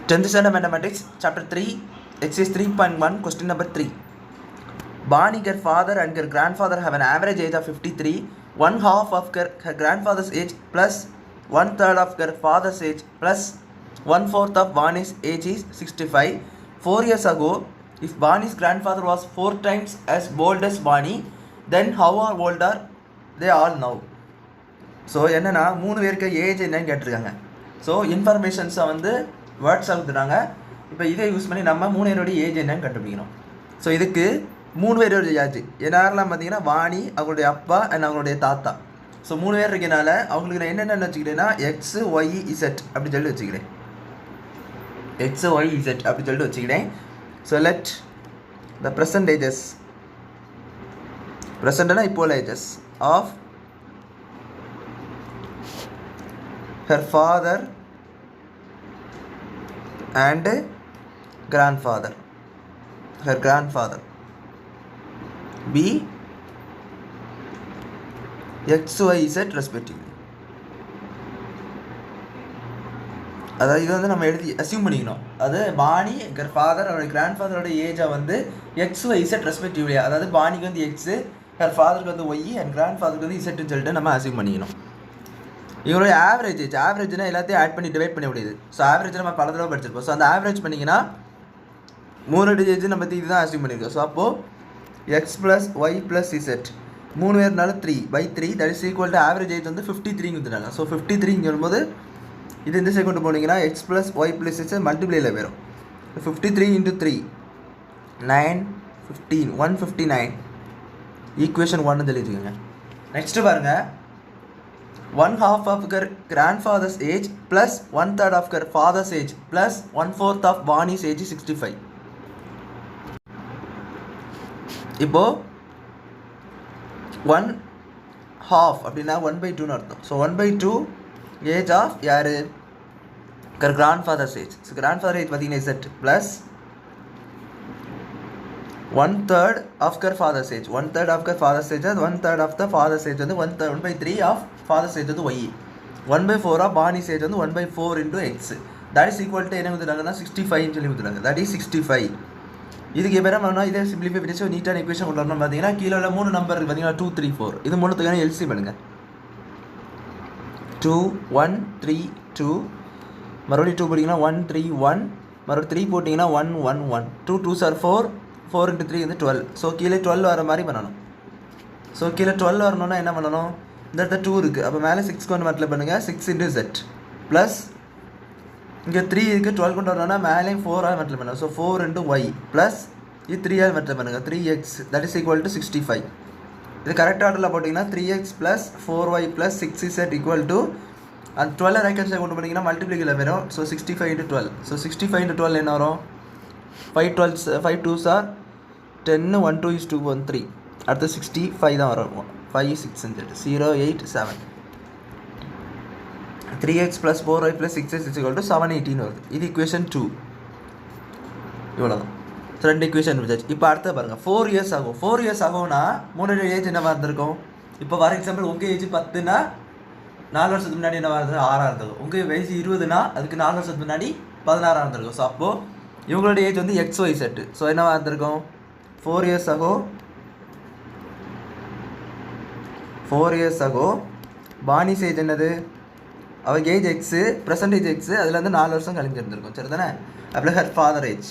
10th standard mathematics chapter 3 exercise 3.1 question number 3. Barney, her father and her grandfather have an average age of 53. One half of her grandfather's age plus one third of her father's age plus one fourth of Barney's age is 65. 4 years ago, if Barney's grandfather was 4 times as old as Barney, then how old are they all now? So என்னென்னா 3 பேருக்கு age என்னன்னு கேட்டிருக்காங்க. So இன்ஃபர்மேஷன்ஸை வந்து வேர்ட்ஸாக கொடுத்துட்டாங்க. இப்போ இதை use பண்ணி நம்ம 3 பேரோடைய ஏஜ் என்னன்னு கண்டுபிடிக்கணும். ஸோ இதுக்கு 3 பேரோடைய ஏஜ் யாரெல்லாம் பார்த்தீங்கன்னா வாணி, அவங்களுடைய அப்பா அண்ட் அவங்களுடைய தாத்தா. ஸோ 3 பேர் இருக்கனால அவங்களுக்கு நான் என்னென்னு வச்சுக்கிட்டேன்னா எக்ஸ் ஒய் இசட் அப்படின்னு சொல்லி வச்சுக்கிறேன். எக்ஸ் ஒய் இசட் அப்படின்னு சொல்லிட்டு வச்சுக்கிறேன். ஸோ லெட் த ப்ரெசன்டேஜஸ் ப்ரெசன்ட்னா இப்போ ages of her father and grandfather, her grandfather be x y z respectively. அதாவது இது வந்து நம்ம எழுதி அசியூம் பண்ணிக்கணும். அது பானி ஃபாதர் அவருடைய கிராண்ட்ஃபாதரோட ஏஜை வந்து எக்ஸ் ஒய் இசட் ரெஸ்பெக்டிவ்லி, அதாவது பானிக்கு வந்து எக்ஸு, ஹர் ஃபாதருக்கு வந்து ஒய் அண்ட் கிராண்ட்ஃபாதருக்கு வந்து இசட்டுன்னு சொல்லிட்டு நம்ம அசியூம் பண்ணிக்கணும். இவங்களுடைய ஆவரேஜ் ஏஜ், ஆவரேஜ்னா எல்லாத்தையும் ஆட் பண்ணி டிவைட் பண்ண முடியுது. ஸோ ஆவரேஜ் நம்ம பல தடவை படிச்சிருப்போம். ஸோ அந்த ஆவரேஜ் பண்ணிங்கன்னா 3 ஏஜ் நம்ம இது தான் அசியூம் பண்ணியிருக்கோம். ஸோ அப்போது x plus y plus z 3 பேர்னால 3/3 that is equal to average age வந்து 53 கொடுத்துட்டாங்க. ஸோ 53 சொல்லும்போது இது இந்த சைடு கொண்டு போனீங்கன்னா x plus y plus z மல்டிப்ளைல போயிடும். 53 × 3 9 15 159 ஈக்குவேஷன் 1 எழுதிக்கோங்க. நெக்ஸ்ட்டு பாருங்கள், one half of her grandfather's age plus one third of her father's age plus one fourth of Barney's age is 65. இப்போ 1 half அப்படின்னா 1/2 அர்த்தம். ஸோ 1/2 ஏஜ் ஆஃப் யார் her grandfather's age. So grandfather age பார்த்தீங்கன்னா Z plus 1/3 of her father's age. 1/3 of her father's age and 1/3 of the father's age வந்து 1/3 of father's age வந்து y. 1/4 of Barney's age வந்து 1/4 into x. That is equal to என்ன கொடுத்துட்டாங்கன்னா 65 சொல்லி கொடுத்துட்டாங்க. That is 65. இதுக்கு எப்போ பண்ணணும், இதே சிம்பிளிஃபை பண்ணி நீட்டான ஈக்குவேஷன் கொண்டு வரணும். பார்த்தீங்கன்னா கீழே உள்ள 3 நம்பர் பார்த்தீங்கன்னா 2 3 4 இது 3த்துக்கான எல்சி பண்ணுங்கள். 2 1 3 2 மறுபடியும் 2 போட்டிங்கன்னா 1 3 1 மறுபடியும் 3 போட்டிங்கன்னா 1 1 1 2 2s are 4 4 × 3 வந்து 12. ஸோ கீழே 12 வர மாதிரி பண்ணணும். ஸோ கீழே 12 வரணும்னா என்ன பண்ணணும், இந்த இடத்துல 2 இருக்குது, அப்போ மேலே 6 கொண்டு மல்டிப்ளை பண்ணுங்கள். 6 × z ப்ளஸ் இங்கே 3 இருக்குது, 12 கொண்டு வரணும்னா மேலேயும் 4 மல்டிப்ளை பண்ணுங்கள். ஸோ 4 × y ப்ளஸ் இது 3 மல்டிப்ளை பண்ணுங்கள். 3x that is equal to 65. இது கரெக்ட் ஆர்டரில் போட்டிங்கன்னா 3x plus 4y plus 6z equal to அந்த 12 ரைட் ஹேண்ட் சைடு கொண்டு போனீங்கன்னா மல்டிப்ளிக்கில் வரும். ஸோ 65 × 12. ஸோ 65 × 12 என்ன வரும், 5 2s are 10 1 2 is 2 1 3 அடுத்து 65 தான் வரும். 5 6 0 8 7 3x plus 4y plus 6x is equal to 718 வருது. இது equation 2. இவ்வளோதான். ஸோ 2 equation வச்சாச்சு. இப்போ அடுத்த பாருங்கள், 4 years ஆகும். 4 years ஆகும்னா 3 ஏஜ் என்னவாக இருந்திருக்கும். இப்போ ஃபார் எக்ஸாம்பிள் உங்கள் ஏஜ் 10னா 4 வருஷத்துக்கு முன்னாடி என்னவாக இருந்தது 6 இருந்திருக்கும். உங்கள் வயசு 20னா அதுக்கு 4 வருஷத்துக்கு முன்னாடி 16 இருந்திருக்கும். ஸோ அப்போது இவங்களோட ஏஜ் வந்து எக்ஸ் ஒய் செட்டு. ஸோ என்னவாக இருந்திருக்கும், 4 years ago பானிஸ் ஏஜ் என்னது, அவங்க ஏஜ் எக்ஸு, ப்ரெசன்டேஜ் எக்ஸு, அதில் வந்து 4 வருஷம் கழிஞ்சிருந்துருக்கும். சரி தானே. அப்புறம் her father age,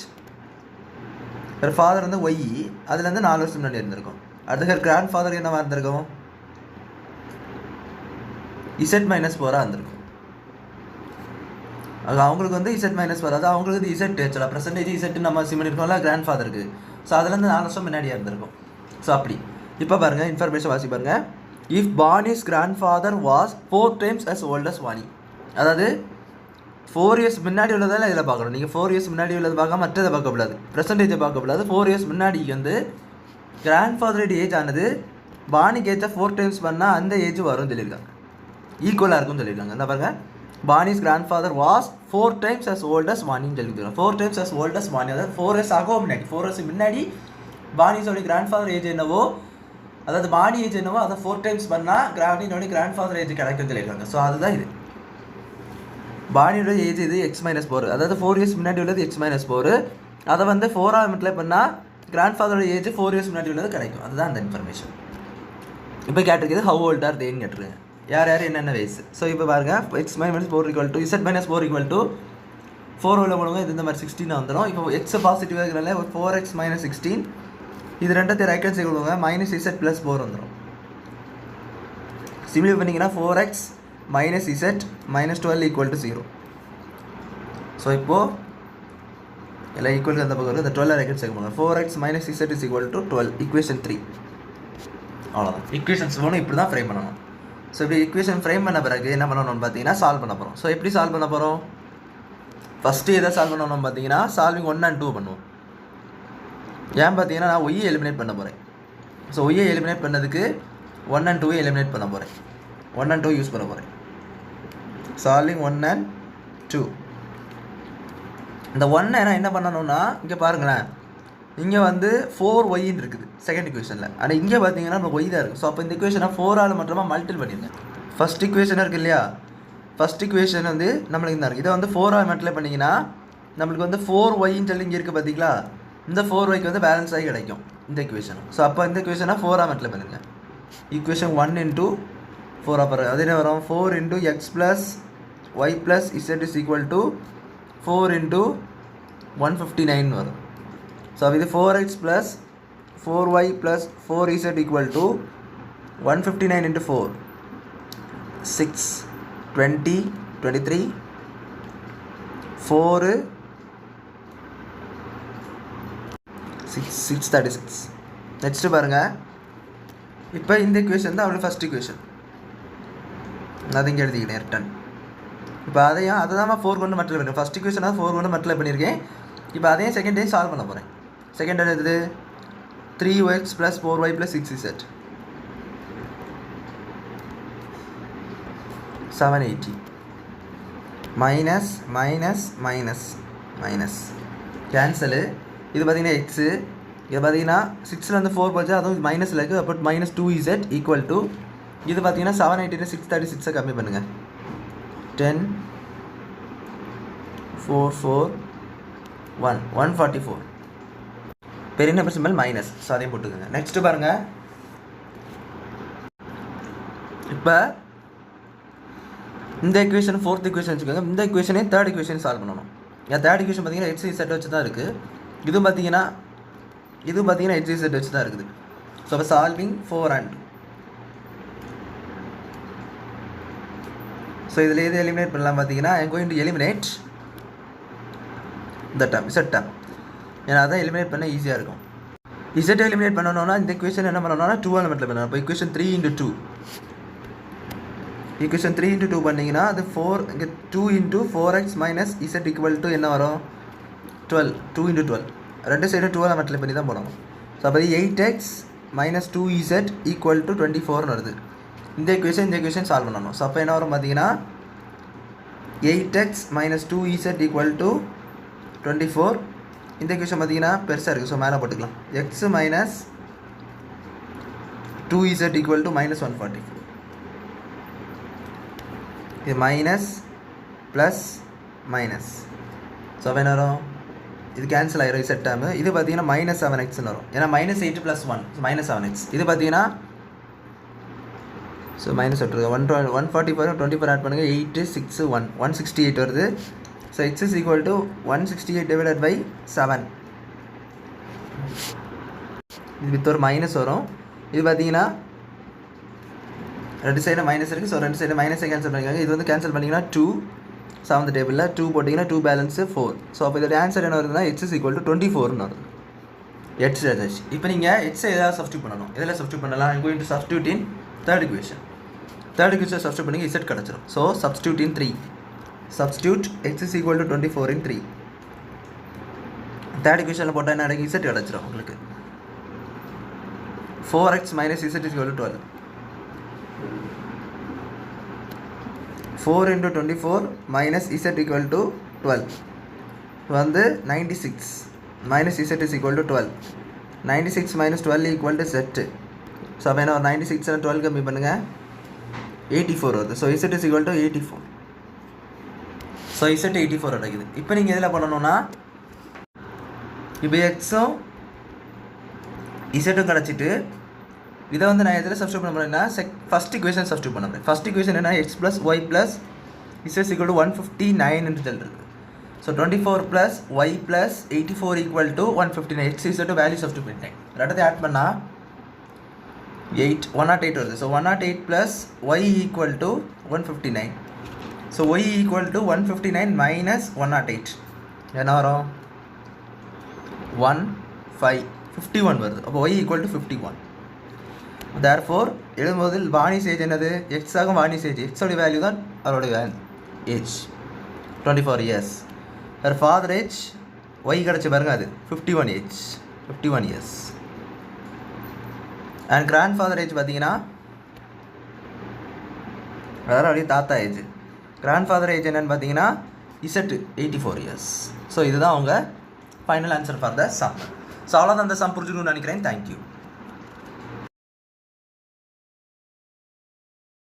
her father வந்து ஒய், அதுலேருந்து 4 வருஷம் முன்னாடி இருந்திருக்கும். அடுத்து ஹர் கிராண்ட் ஃபாதர் என்னவாக இருந்திருக்கும், இசட் -4 இருந்திருக்கும். அது அவங்களுக்கு வந்து இசட் -4, அது அவங்களுக்கு வந்து இசட் ஆக்சுவலாக ப்ரெசன்டேஜ் இசட்டு நம்ம சிம் பண்ணியிருக்கோம்ல கிராண்ட் ஃபாதருக்கு. ஸோ அதுலேருந்து 4 வருஷம் முன்னாடியாக இருந்திருக்கும். ஸோ அப்படி இப்போ பாருங்கள், இன்ஃபர்மேஷன் வாசி பாருங்கள். If Bani's grandfather was 4 times as old as Vani, அதாவது 4 years முன்னாடி உள்ளதால் இதில் பார்க்கணும். நீங்கள் 4 years முன்னாடி உள்ளது பார்க்காம மற்றதை பார்க்கக்கூடாது, ப்ரெசன்டேஜை பார்க்கக்கூடாது. 4 years முன்னாடி வந்து கிராண்ட் ஃபாதரோட ஏஜ் ஆனது பானிக்கு ஏஜை 4 times பண்ணால் அந்த ஏஜ் வரும்னு சொல்லியிருக்காங்க, ஈக்குவலாக இருக்கும்னு சொல்லியிருக்காங்க. என்ன பாருங்கள், Barney's grandfather was 4 times as old as வாணின்னு சொல்லியிருக்காங்க. 4 times as old as Vani, அதாவது 4 years ஆகும் முன்னாடி, 4 years முன்னாடி பானிஸோட கிராண்ட்ஃபாதர் ஏஜ் என்னவோ, அதாவது பானி ஏஜ் என்னவோ அதை 4 times பண்ணால் கிராண்டினோட கிராண்ட்ஃபாதர் ஏஜ் கிடைக்கும்னு சொல்லியிருக்காங்க. ஸோ அதுதான் இது. பாணியோட ஏஜ் இது x-4, அதாவது 4 இயர்ஸ் முன்னாடி உள்ளது x-4. அதை வந்து 4ஆல் மல்டிப்ளை பண்ணால் கிராண்ட் ஃபாதரோட ஏஜ் 4 இயர்ஸ் முன்னாடி உள்ளது கிடைக்கும். அதுதான் அந்த இன்ஃபர்மேஷன். இப்போ கேட்டிருக்கிறது ஹவு ஓல்ட் ஆர் தேன்னு கேட்டிருக்கேன். யார் என்னென்ன வயசு. ஸோ இப்போ பாருங்கள் x-4 = z-4 = 4 உள்ள போடுங்க. இது இந்த மாதிரி 16 வந்துடும். இப்போ எக்ஸ் பாசிட்டிவாக இருக்கிறனால 4x - 16 இது ரெண்டத்தையும் ரைட் ஹேண்ட் சைடு கொடுங்க. -z + 4 வந்துடும். சிம்பிளிஃபை பண்ணிங்கன்னா 4x - z - 12 = 0. ஸோ இப்போது எல்லாம் ஈக்குவலுக்கு அந்த பக்கம் இருக்குது. இந்த 12 ரைட் ஹேண்ட் சைடு கொடுங்க. 4x - z = 12 equation 3. அவ்வளோதான். ஈக்குவேஷன்ஸ் ஒன்று இப்படி தான் ஃப்ரேம் பண்ணணும். ஸோ இப்படி ஈக்குவேஷன் ஃப்ரேம் பண்ண பிறகு என்ன பண்ணணும்னு பார்த்தீங்கன்னா சால்வ் பண்ண போகிறோம். ஸோ எப்படி சால்வ் பண்ண போகிறோம்? ஃபஸ்ட்டு எதை சால்வ் பண்ணணும் பார்த்தீங்கன்னா சால்விங் 1 and 2 பண்ணுவோம். ஏன் பார்த்தீங்கன்னா நான் ஒய்யை எலிமினேட் பண்ண போகிறேன். ஸோ ஒய்யை எலிமினேட் பண்ணதுக்கு 1 and 2 எலிமினேட் பண்ண போகிறேன். 1 and 2 யூஸ் பண்ண போகிறேன். Solving 1 and 2. இந்த 1 நான் என்ன பண்ணணும்னா இங்கே பாருங்களேன், இங்கே வந்து 4y இருக்குது செகண்ட் இக்குவேஷனில். ஆனால் இங்கே பார்த்தீங்கன்னா நம்ம ஒய் தான் இருக்குது. ஸோ அப்போ இந்த இக்குவேஷனை 4ஆல் மட்டுமா மல்டிபிள் பண்ணியிருந்தேன். ஃபஸ்ட் இக்குவேஷன் இருக்குது இல்லையா, ஃபஸ்ட் இக்குவேஷன் வந்து நம்மளுக்கு இந்த இருக்குது. இதை வந்து 4ஆல் மல்டிப்ளை பண்ணிங்கன்னா நம்மளுக்கு வந்து 4yன்னு சொல்லி இங்கே இருக்குது பார்த்தீங்களா, இந்த 4yக்கு வந்து பேலன்ஸ் ஆகி கிடைக்கும் இந்த இக்குவேஷன். ஸோ அப்போ இந்த இக்குவேஷனை 4ஆல் மல்டிப்ளை பண்ணுங்க. ஈக்குவேஷன் 1 × 4 அப்புறம் அது என்ன வரும், 4 × x + y + z = 4 × 159 வரும். ஸோ இது 4x + 4y + 4z = 159 × 4 6 20 23 4 6 36. நெக்ஸ்ட்டு பாருங்கள், இப்போ இந்த இக்குவேஷன் தான் அவளுக்கு ஃபஸ்ட் இக்குவேஷன். அது இங்கே எழுதிக்கிட்டேன் ரிட்டன். இப்போ அதையும் அதை தான் 4 கொண்டு மல்டிப்ளை பண்ணிருக்கேன். ஃபஸ்ட் இக்குவேஷனாக 4 கொண்டு மல்டிப்ளை பண்ணியிருக்கேன். இப்போ அதையும் செகண்ட் டைம் சால்வ் பண்ண போகிறேன். செகண்ட் டைம் எது 3x + 4y + 6z 780 minus minus minus minus cancel. இது பார்த்தீங்கன்னா எக்ஸு, இது பார்த்தீங்கன்னா 6லேருந்து 4 போச்சு, அதுவும் மைனஸில் இருக்குது. அப்போ -2z = இது பார்த்தீங்கன்னா 780 636 கம்மி பண்ணுங்கள். 10 4 4 1 144 பெரிய நம்பர் சிம்பிள் மைனஸ். ஸோ அதையும் போட்டுக்கோங்க. நெக்ஸ்ட்டு பாருங்கள், இப்போ இந்த இக்குவேஷன் 4th இக்குவேஷன் வச்சுக்கோங்க. இந்த இக்குவேஷனே 3rd இக்குவேஷன் சால்வ் பண்ணணும். ஏன் 3rd இக்குவேஷன் பார்த்தீங்கன்னா x z வச்சு தான் இருக்குது. இதுவும் பார்த்தீங்கன்னா x z வச்சு தான் இருக்குது. ஸோ அப்போ சால்விங் 4 and 2. ஸோ இதில் எது எலிமினேட் பண்ணலாம் பார்த்தீங்கன்னா I am going to eliminate இந்த டேர்ம் z டேர்ம். ஏன்னா அதான் எலிமினேட் பண்ண ஈஸியாக இருக்கும். z எலிமினேட் பண்ணணும்னா இந்த இக்குவேஷன் என்ன பண்ணணும்னா 2ஆல் மல்டிப்ளை பண்ணணும். இப்போ இக்குவேஷன் 3 × 2 ஈக்குவேஷன் 3 × 2 பண்ணிங்கன்னா அது 4 இங்கே 2 × 4x - z = என்ன வரும் 12. 2 × 12 ரெண்டு சைடும் 2ஆல் மல்டிப்ளை பண்ணி தான் போடணும். ஸோ அப்போ 8x - 2z = 24 வருது. இந்த இக்குவேஷன் சால்வ் பண்ணணும். ஸோ அப்போ என்ன வரும் பார்த்தீங்கன்னா 8x - 2z = 24. இந்த இக்குவேஷன் பார்த்தீங்கன்னா பெருசாக இருக்குது. ஸோ மேலே போட்டுக்கலாம். x - 2z = -144. இது மைனஸ் ப்ளஸ் மைனஸ். ஸோ அப்போ என்ன வரும், இது கேன்சல் ஆகிரும் செட் டேர்மு. இது பார்த்தீங்கன்னா -7xன்னு வரும். ஏன்னா -8 + 1 -7x. இது பார்த்தீங்கன்னா ஸோ மைனஸ் விட்டுருங்க. 144 24 ஆட் பண்ணுங்கள். 8 6 1 168 வருது. So x = 168 / 7. இது வித் ஒரு மைனஸ் வரும். இது பார்த்தீங்கன்னா ரெண்டு சைடு மைனஸ் இருக்குது. ஸோ ரெண்டு சைடு மைனஸை கேன்சல் பண்ணிக்காங்க. இது வந்து கேன்சல் பண்ணிங்கன்னா 2 7th டேபிளில் 2 போட்டிங்கன்னா 2 பேலன்ஸு 4. ஸோ அப்போ இதோட ஆன்சர் என்ன வருதுன்னா x = 24ன்னு வருது. எட்ஸ் ஏதாச்சு. இப்போ நீங்கள் எட்ஸை எதாவது சப்ஸ்டியூட் பண்ணணும். எதில் சப்ஸ்டியூட் பண்ணலாம்? I'm going to substitute in 3rd equation. 3rd equation substitute பண்ணி z கிடச்சிடும். So substitute in 3. Substitute x = 24 in 3. 3rd equationல போட்டால் என்ன கிடைக்கும்? z கிடச்சிடும் உங்களுக்கு. 4x - z = 12. 4 × 24 - z = 12 வந்து 96 - z = 12. 96 - 12 = z. ஸோ அப்போ என்ன 96 12 கம்மி பண்ணுங்கள் 84 வருது. So z = 84. ஸோ இசட் 84 கிடைக்குது. இப்போ நீங்கள் இதில் பண்ணணும்னா இப்போ எக்ஸும் இசட்டும் கிடச்சிட்டு இதை வந்து நான் எதில் சப்ஸ்டியூட் பண்ண போகிறேன்னா ஃபஸ்ட் இக்குவேஷன் சப்ஸ்டியூட் பண்ண போகிறேன். ஃபஸ்ட் இக்குவேஷன் என்ன, x plus y plus z equal to 159 result இருக்குது. So 24 plus y plus 84 equal to 159. X z value substitute பண்ணிட்டேன். ரெண்டாவது ஆட் பண்ணால் 108 வருது. So 108 plus y equal to 159. So y equal to 159 minus 108 என்ன வரும், 51 வருது. அப்போ ஒய் ஈக்குவல் டு 51. தேர்ஃபோர் எழுதும்போது வாணிஸ் ஏஜ் என்னது, எக்ஸ் ஆகும் வாணிஸ் ஏஜ். எக்ஸோடைய வேல்யூ தான் அவருடைய ஏஜ் 24 இயர்ஸ். அவர் ஃபாதர் ஏஜ் ஒய் கிடச்சி பாருங்க, அது 51 years. And grandfather age பார்த்தீங்கன்னா அதாவது அப்படியே தாத்தா ஏஜ். கிராண்ட் ஃபாதர் ஏஜ் என்னென்னு பார்த்தீங்கன்னா இசட் 84 இயர்ஸ். ஸோ இதுதான் அவங்க final answer for the some. So அவ்வளோதான் அந்த சம் புரிஞ்சுக்கணும்னு நினைக்கிறேன். தேங்க்யூ.